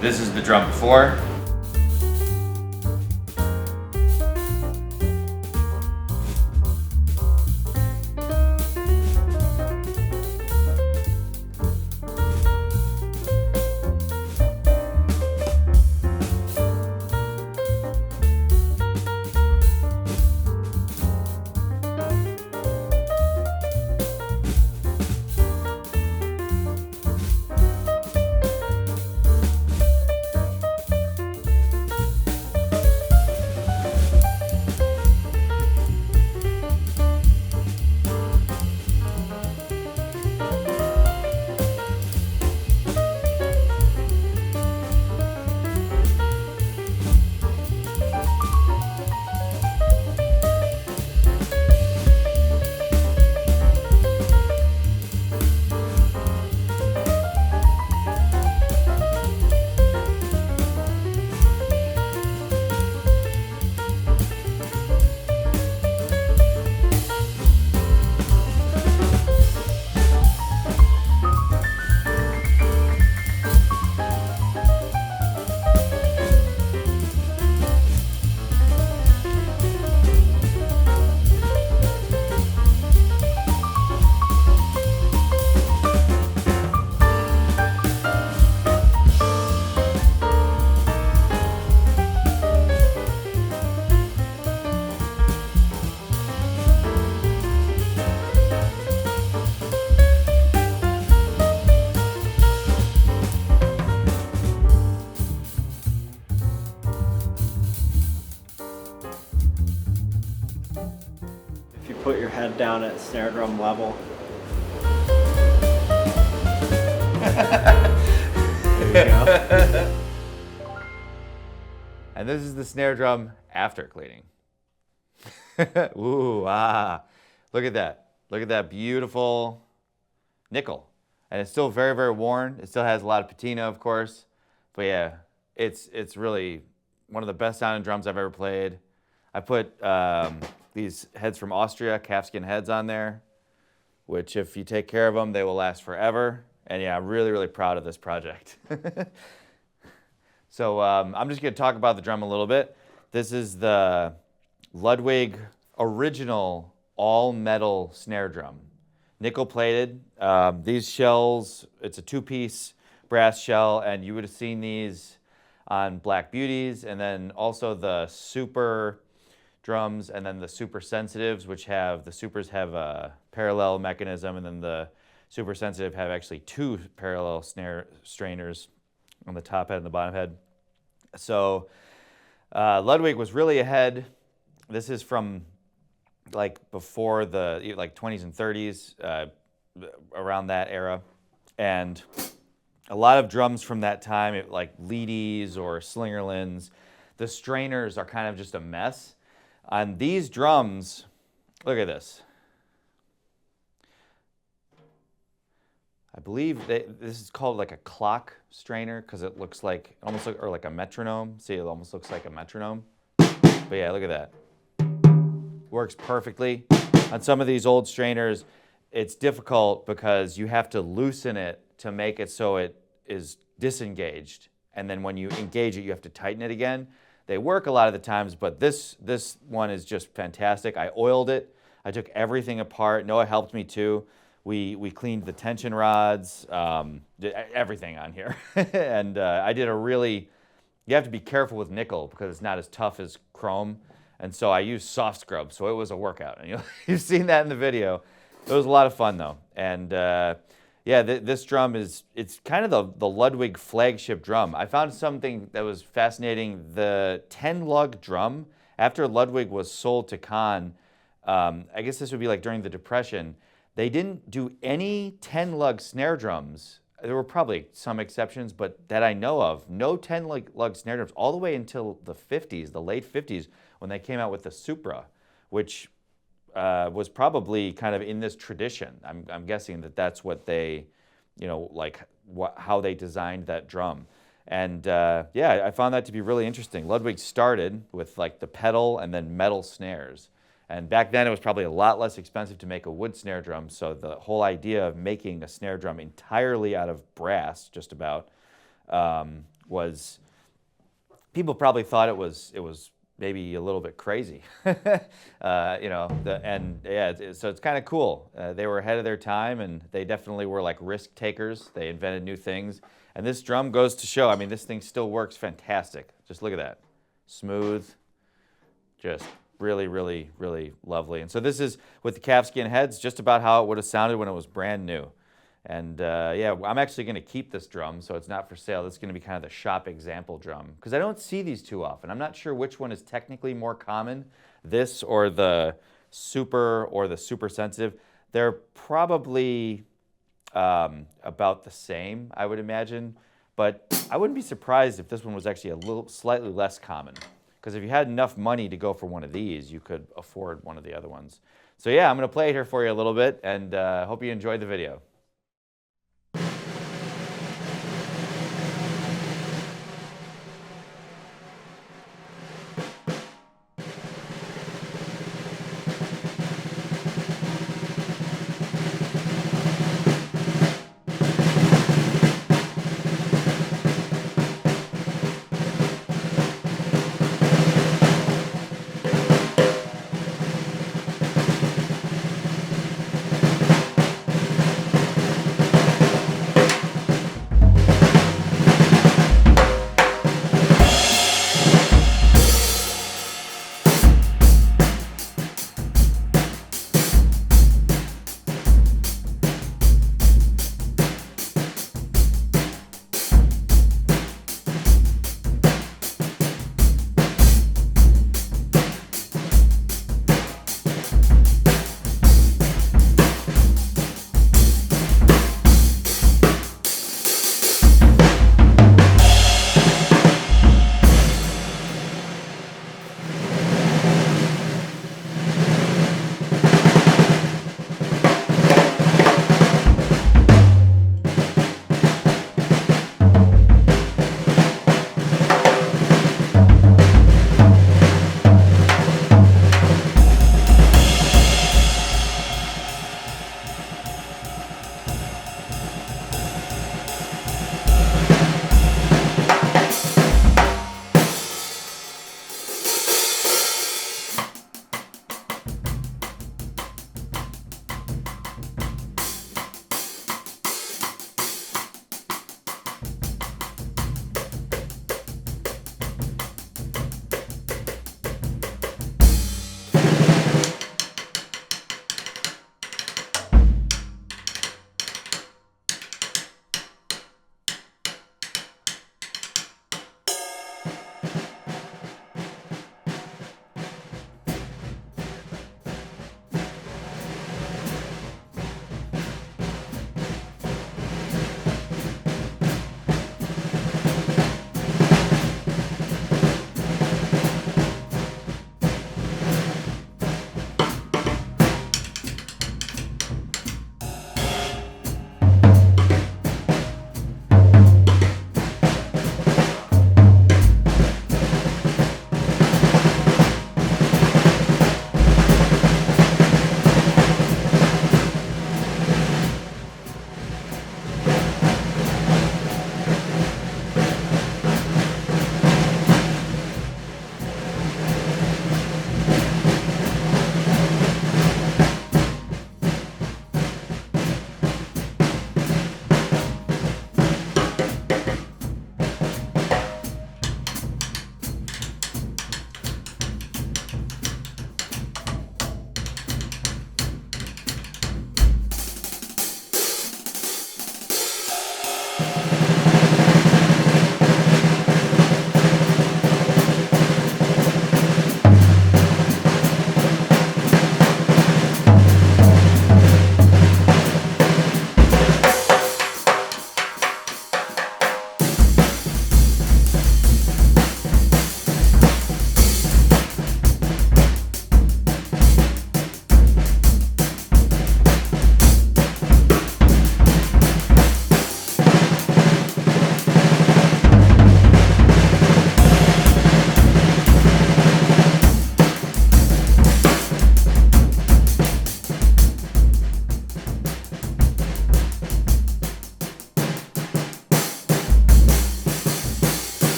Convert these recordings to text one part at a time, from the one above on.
This is the drum before. Put your head down at snare drum level. There you go. And this is the snare drum after cleaning. Ooh, look at that. Look at that beautiful nickel. And it's still very, very worn. It still has a lot of patina, of course. But yeah, it's really one of the best sounding drums I've ever played. I put these heads from Austria, calfskin heads on there, which if you take care of them, they will last forever. And yeah, I'm really, really proud of this project. So I'm just gonna talk about the drum a little bit. This is the Ludwig original all metal snare drum. Nickel plated. These shells, it's a two-piece brass shell, and you would have seen these on Black Beauties, and then also the super drums, and then the super sensitives, which have, the supers have a parallel mechanism, and then the super sensitive have actually two parallel snare strainers on the top head and the bottom head. So Ludwig was really ahead. This is from like before the like 20s and 30s, around that era. And a lot of drums from that time, like Leedies or Slingerlands, the strainers are kind of just a mess. On these drums, look at this. I believe this is called like a clock strainer because it looks like, almost like, or like a metronome. See, it almost looks like a metronome. But yeah, look at that. Works perfectly. On some of these old strainers, it's difficult because you have to loosen it to make it so it is disengaged. And then when you engage it, you have to tighten it again. They work a lot of the times, but this one is just fantastic. I oiled it. I took everything apart. Noah helped me too. We cleaned the tension rods, everything on here. And I did a really, you have to be careful with nickel because it's not as tough as chrome. And so I used soft scrub, so it was a workout. And you've seen that in the video. It was a lot of fun though. And yeah, this drum it's kind of the Ludwig flagship drum. I found something that was fascinating. The 10-lug drum, after Ludwig was sold to Kahn, I guess this would be like during the Depression, they didn't do any 10-lug snare drums. There were probably some exceptions, but that I know of, no 10-lug snare drums all the way until the 50s, the late 50s, when they came out with the Supra, which was probably kind of in this tradition. I'm guessing that that's what they, like how they designed that drum. And yeah, I found that to be really interesting. Ludwig started with like the pedal and then metal snares. And back then it was probably a lot less expensive to make a wood snare drum. So the whole idea of making a snare drum entirely out of brass, just about, was people probably thought it was maybe a little bit crazy, you know. So it's kind of cool. They were ahead of their time, and they definitely were like risk takers. They invented new things, and this drum goes to show. I mean, this thing still works fantastic. Just look at that, smooth, just really, really, really lovely. And so this is with the calfskin heads, just about how it would have sounded when it was brand new. And yeah, I'm actually going to keep this drum, so it's not for sale. This is going to be kind of the shop example drum, because I don't see these too often. I'm not sure which one is technically more common, this or the super sensitive. They're probably about the same, I would imagine, but I wouldn't be surprised if this one was actually a little slightly less common, because if you had enough money to go for one of these, you could afford one of the other ones. So yeah, I'm going to play it here for you a little bit, and hope you enjoyed the video.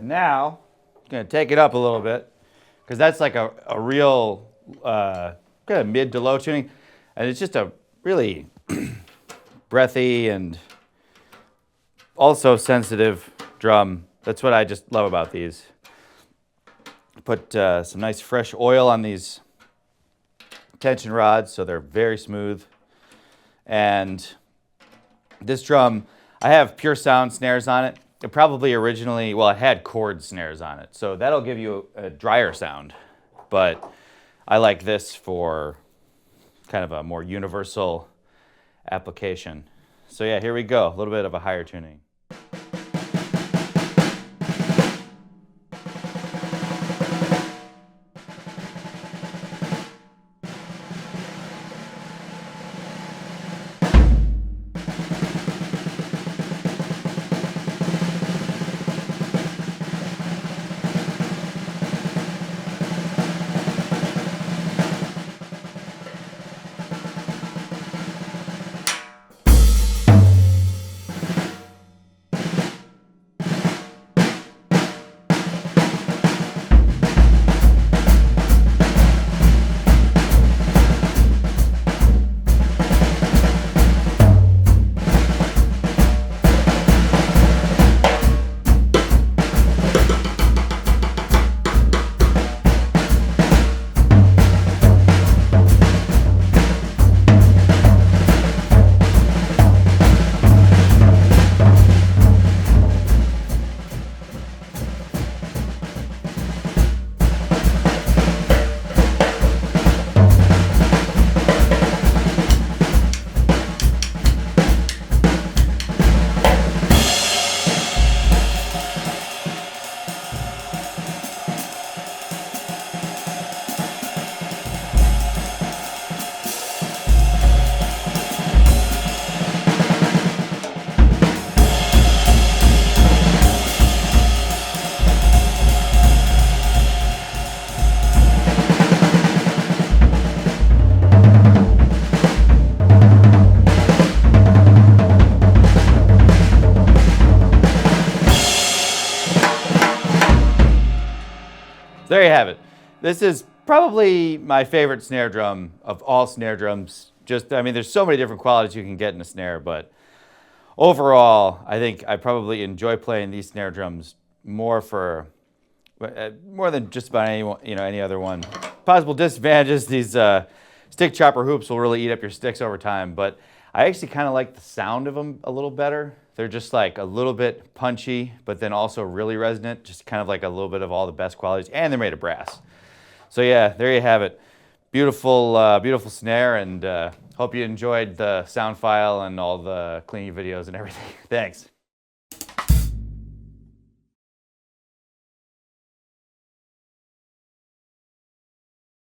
now, I'm gonna take it up a little bit, because that's like a real kind of mid to low tuning, and it's just a really breathy and also sensitive drum. That's what I just love about these. Put some nice fresh oil on these tension rods so they're very smooth. And this drum, I have pure sound snares on it. It probably originally, well, it had chord snares on it, so that'll give you a drier sound. But I like this for kind of a more universal application. So yeah, here we go, a little bit of a higher tuning. There you have it. This is probably my favorite snare drum of all snare drums. Just, I mean, there's so many different qualities you can get in a snare, but overall, I think I probably enjoy playing these snare drums more than just about any other one. Possible disadvantages: these stick chopper hoops will really eat up your sticks over time, but I actually kind of like the sound of them a little better. They're just like a little bit punchy, but then also really resonant, just kind of like a little bit of all the best qualities, and they're made of brass. So yeah, there you have it. Beautiful, beautiful snare, and hope you enjoyed the sound file and all the cleaning videos and everything. Thanks.